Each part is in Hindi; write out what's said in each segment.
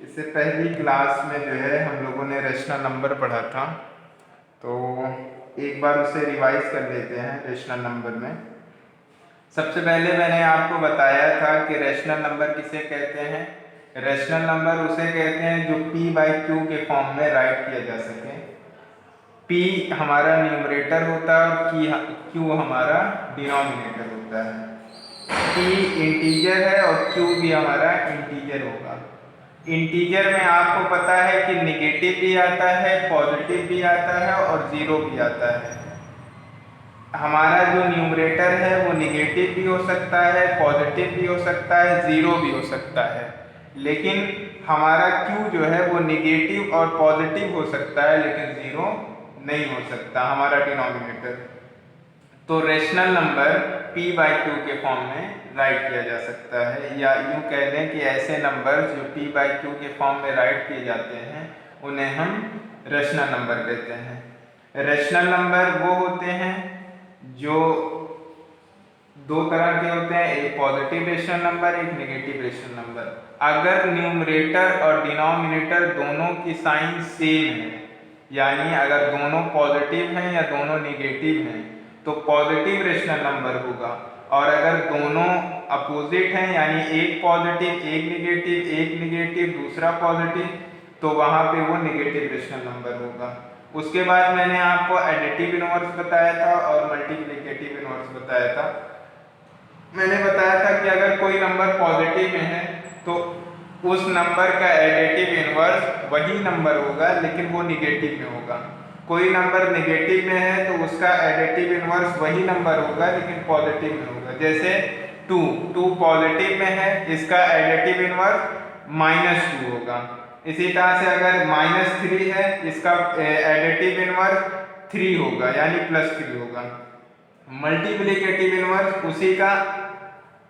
इससे पहली क्लास में जो है हम लोगों ने रेशनल नंबर पढ़ा था, तो एक बार उसे रिवाइज कर लेते हैं। रेशनल नंबर में सबसे पहले मैंने आपको बताया था कि रेशनल नंबर किसे कहते हैं। रेशनल नंबर उसे कहते हैं जो p/q के फॉर्म में राइट किया जा सके। p हमारा न्यूमरेटर होता है और q हमारा डिनोमिनेटर होता है। p इंटीजर है और q भी हमारा इंटीजर होगा। इंटीजर में आपको पता है कि निगेटिव भी आता है, पॉजिटिव भी आता है और जीरो भी आता है। हमारा जो न्यूमरेटर है वो निगेटिव भी हो सकता है, पॉजिटिव भी हो सकता है, जीरो भी हो सकता है। लेकिन हमारा q जो है वो निगेटिव और पॉजिटिव हो सकता है लेकिन जीरो नहीं हो सकता, हमारा डिनोमिनेटर। तो रेशनल नंबर p/q के फॉर्म में राइट किया जा सकता है, या यूं कह दें कि ऐसे नंबर जो p/q के फॉर्म में राइट किए जाते हैं उन्हें हम रेशनल नंबर कहते हैं। रेशनल नंबर वो होते हैं जो दो तरह के होते हैं, एक पॉजिटिव रेशनल नंबर, एक नेगेटिव रेशनल नंबर। अगर न्यूमरेटर और डिनोमिनेटर दोनों की साइन सेम है, यानी अगर दोनों पॉजिटिव हैं या दोनों नेगेटिव हैं तो पॉजिटिव रेशनल नंबर होगा, और अगर दोनों अपोजिट हैं यानी एक पॉजिटिव एक नेगेटिव दूसरा पॉजिटिव, तो वहां पे वो नेगेटिव रेशनल नंबर होगा। उसके बाद मैंने आपको एडिटिव इनवर्स बताया था और मल्टीप्लिकेटिव इनवर्स बताया था। मैंने बताया था कि अगर कोई नंबर पॉजिटिव में है तो उस नंबर का एडिटिव इनवर्स वही नंबर होगा लेकिन वो निगेटिव में होगा। कोई नंबर नेगेटिव में है तो उसका एडिटिव इनवर्स वही नंबर होगा लेकिन पॉजिटिव में होगा। जैसे 2 पॉजिटिव में है, इसका एडिटिव इनवर्स -2 होगा। इसी तरह से अगर -3 है, इसका एडिटिव इनवर्स 3 होगा यानी +3 होगा। मल्टीप्लिकेटिव इनवर्स उसी का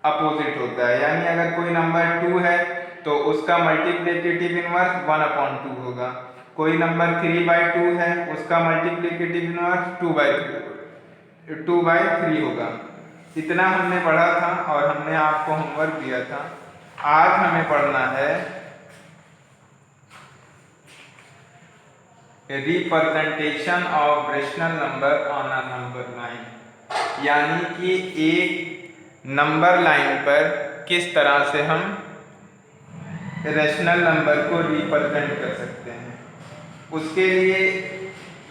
अपोजिट होता है, यानी अगर कोई नंबर 2 है तो उसका मल्टीप्लिकेटिव इनवर्स 1/2 होगा। कोई नंबर 3/2 है, उसका मल्टीप्लिकेटिव इनवर्स 2/3 होगा। इतना हमने पढ़ा था और हमने आपको होमवर्क दिया था। आज हमें पढ़ना है representation of rational number on a number line, यानी कि एक नंबर लाइन पर किस तरह से हम रेशनल नंबर को रिप्रेजेंट कर सकते हैं। उसके लिए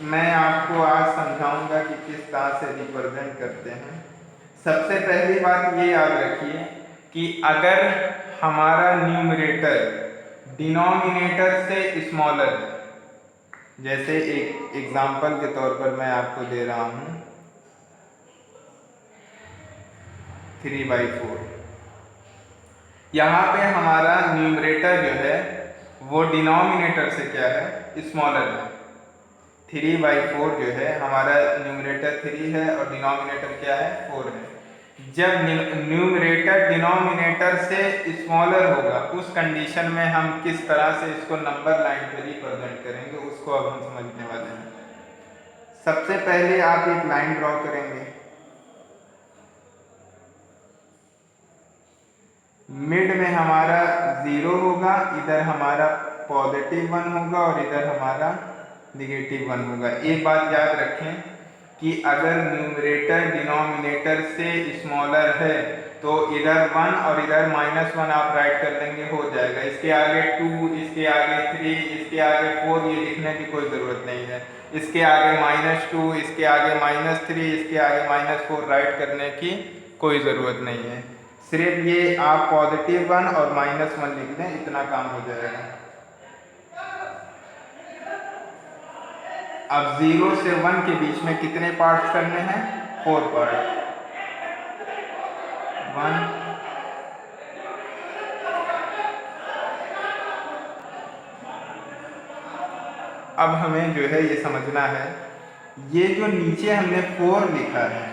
मैं आपको आज समझाऊंगा कि किस तरह से रिप्रेजेंट करते हैं। सबसे पहली बात ये याद रखिए कि अगर हमारा न्यूमरेटर डिनोमिनेटर से स्मॉलर है, जैसे एक एग्जाम्पल के तौर पर मैं आपको दे रहा हूं 3/4। यहाँ पे हमारा न्यूमरेटर जो है वो डिनोमिनेटर से क्या है, स्मॉलर है। 3/4 जो है हमारा न्यूमरेटर 3 है और डिनोमिनेटर क्या है, 4 है। जब न्यूमरेटर डिनोमिनेटर से स्मॉलर होगा उस कंडीशन में हम किस तरह से इसको नंबर लाइन पर रिप्रेजेंट करेंगे उसको अब हम समझने वाले हैं। सबसे पहले आप एक लाइन ड्रॉ करेंगे। मिड में हमारा 0 होगा, इधर हमारा +1 होगा और इधर हमारा -1 होगा। एक बात याद रखें कि अगर न्यूमरेटर डिनोमिनेटर से स्मॉलर है तो इधर 1 और इधर -1 आप राइट कर लेंगे, हो जाएगा। इसके आगे 2, इसके आगे 3, इसके आगे 4 ये लिखने की कोई ज़रूरत नहीं है। इसके आगे -2, इसके आगे -3, इसके आगे -4 राइट करने की कोई ज़रूरत नहीं है। सिर्फ ये आप +1 और -1 लिख दें, इतना काम हो जाएगा। अब 0 से 1 के बीच में कितने पार्ट्स करने हैं, 4 पार्ट। 1 अब हमें जो है ये समझना है, ये जो नीचे हमने 4 लिखा है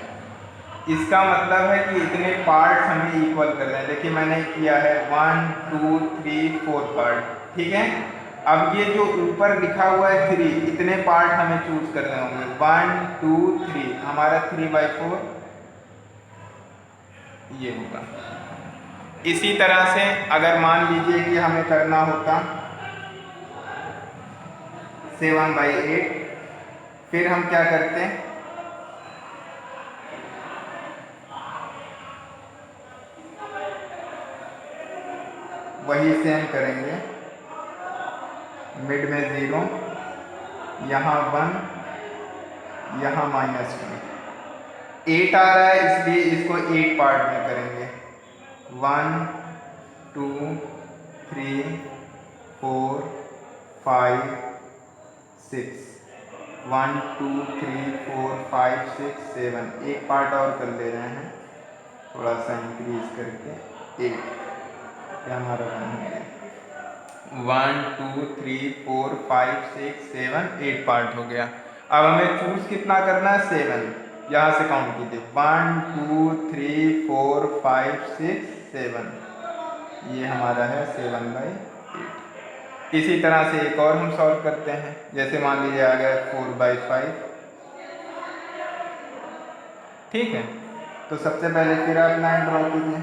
इसका मतलब है कि इतने पार्ट्स हमें इक्वल करने हैं। देखिए मैंने किया है 1 2 3 4 पार्ट, ठीक है। अब ये जो ऊपर लिखा हुआ है 3, इतने पार्ट हमें चूज करने होंगे। 1 2 3, हमारा 3/4 ये होगा। इसी तरह से अगर मान लीजिए कि हमें करना होता 7/8। फिर हम क्या करते हैं, वही सेम करेंगे, मिड में 0, यहाँ 1, यहाँ -1। 8 आ रहा है इसलिए इसको 8 पार्ट में करेंगे। 1 2 3 4 5 6, 1 2 3 4 5 6 7। एक पार्ट और कर ले रहे हैं, थोड़ा सा इंक्रीज करके 8। क्या हमारा बन गया, 1 2 3 4 5 6 7, 8 पार्ट हो गया। अब हमें चूज कितना करना है, 7। यहाँ से काउंट कीजिए, 1 2 3 4 5 6 7, ये हमारा है 7/8। इसी तरह से एक और हम सॉल्व करते हैं, जैसे मान लीजिए आ गया 4/5। ठीक है, तो सबसे पहले फिर आप लाइन ड्रॉ कीजिए।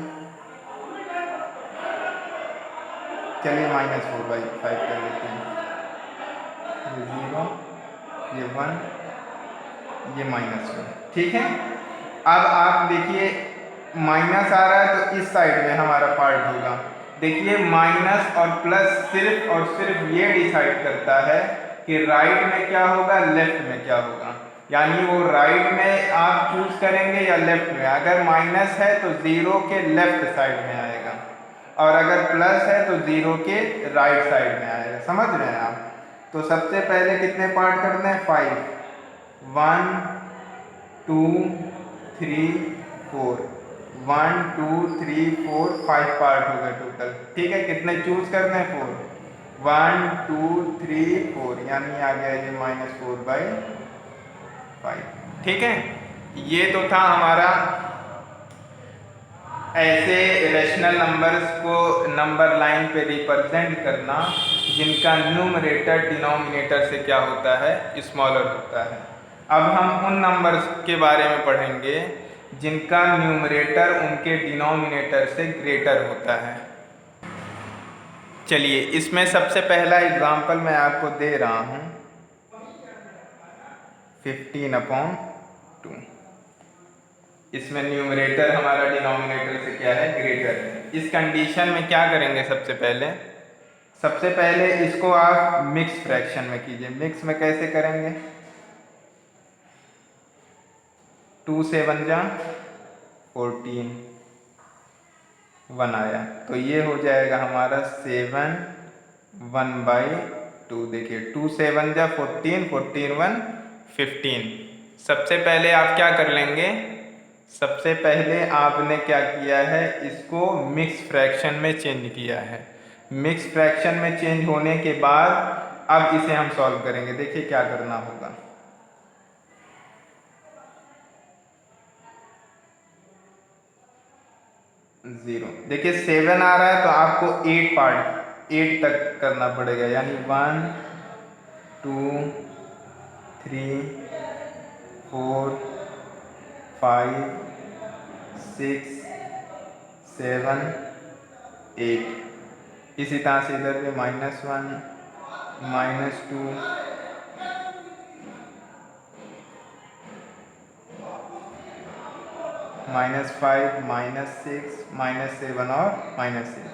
चलिए -4/5 कर लेते हैं, ये 0, ये 1, ये -1। ठीक है, अब आप देखिए माइनस आ रहा है तो इस साइड में हमारा पार्ट होगा। देखिए माइनस और प्लस सिर्फ और सिर्फ ये डिसाइड करता है कि राइट में क्या होगा, लेफ्ट में क्या होगा। यानी वो राइट में आप चूज करेंगे या लेफ्ट में। अगर माइनस है तो 0 के लेफ्ट साइड में आएगा, और अगर प्लस है तो 0 के राइट साइड में आएगा। समझ रहे हैं आप। तो सबसे पहले कितने पार्ट करने हैं, 5, 1 2 3 4, 1 2 3 4 5 पार्ट हो गए टोटल। ठीक है, कितने चूज करने हैं, 4, 1 2 3 4, यानी आ गया ये -4/5। ठीक है, ये तो था हमारा ऐसे रेशनल नंबर्स को नंबर लाइन पे रिप्रेजेंट करना जिनका न्यूमरेटर डिनोमिनेटर से क्या होता है, स्मॉलर होता है। अब हम उन नंबर्स के बारे में पढ़ेंगे जिनका न्यूमरेटर उनके डिनोमिनेटर से ग्रेटर होता है। चलिए, इसमें सबसे पहला एग्जांपल मैं आपको दे रहा हूँ, 15/2। इसमें न्यूमरेटर हमारा डिनोमिनेटर से क्या है, ग्रेटर है। इस कंडीशन में क्या करेंगे, सबसे पहले इसको आप मिक्स फ्रैक्शन में कीजिए। मिक्स में कैसे करेंगे, 2 7 जा 14, 1 आया तो ये हो जाएगा हमारा 7 1/2। देखिए 2 7 जा 14, 14 1 15। सबसे पहले आप क्या कर लेंगे, सबसे पहले आपने क्या किया है, इसको मिक्स फ्रैक्शन में चेंज किया है। मिक्स फ्रैक्शन में चेंज होने के बाद अब इसे हम सॉल्व करेंगे। देखिए क्या करना होगा, जीरो। देखिए 7 आ रहा है तो आपको 8 तक करना पड़ेगा, यानी 1 2 3 4 5 6 7 8। इसी तरह से इधर भी -1 -2 -5 -6 -7 और -6।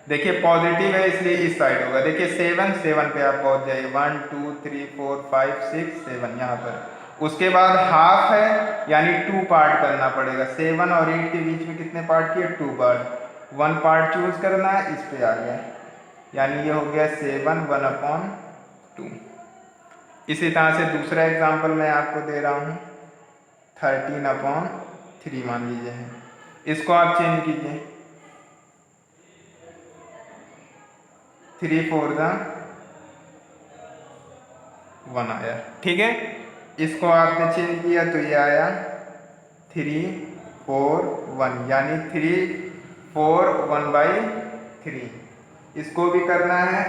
देखिए पॉजिटिव है इसलिए इस साइड होगा। देखिए 7 पे आप पहुंच जाइए, 1 2 3 4 5 6 7 यहाँ पर। उसके बाद हाफ है यानी 2 पार्ट करना पड़ेगा। 7 और 8 के बीच में कितने पार्ट किए, 2 पार्ट। 1 पार्ट चूज करना है, इस पे आ गया, यानी ये हो गया 7 1/2। इसी तरह से दूसरा एग्जांपल मैं आपको दे रहा हूँ, 13/3 मान लीजिए है। इसको आप चेंज कीजिए, 3 4 जा 1 आया। ठीक है, इसको आपने चेंज किया तो ये आया 3 4 1, यानी 3 4 1/3। इसको भी करना है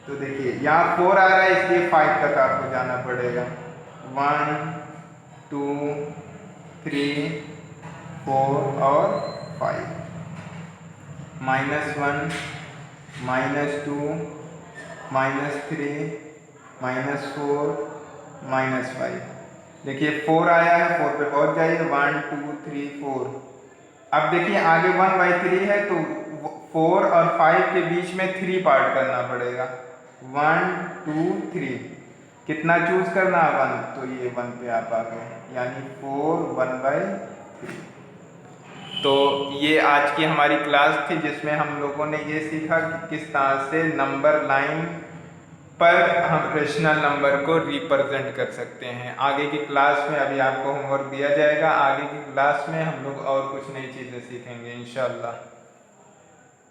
तो देखिए यहाँ 4 आ रहा है इसलिए 5 तक आपको जाना पड़ेगा। 1 2 3 4 और 5, -1 -2, -3, -4, -5। देखिए 4 आया है, 4 पे पहुंच जाइए, 1 2 3 4। अब देखिए आगे 1/3 है तो 4 और 5 के बीच में 3 पार्ट करना पड़ेगा। 1 2 3, कितना चूज करना है 1, तो ये 1 पे आप आ गए, यानी 4 1/3। तो ये आज की हमारी क्लास थी जिसमें हम लोगों ने ये सीखा कि किस तरह से नंबर लाइन पर हम रेशनल नंबर को रिप्रेजेंट कर सकते हैं। आगे की क्लास में अभी आपको होमवर्क दिया जाएगा, आगे की क्लास में हम लोग और कुछ नई चीज़ें सीखेंगे इंशाल्लाह।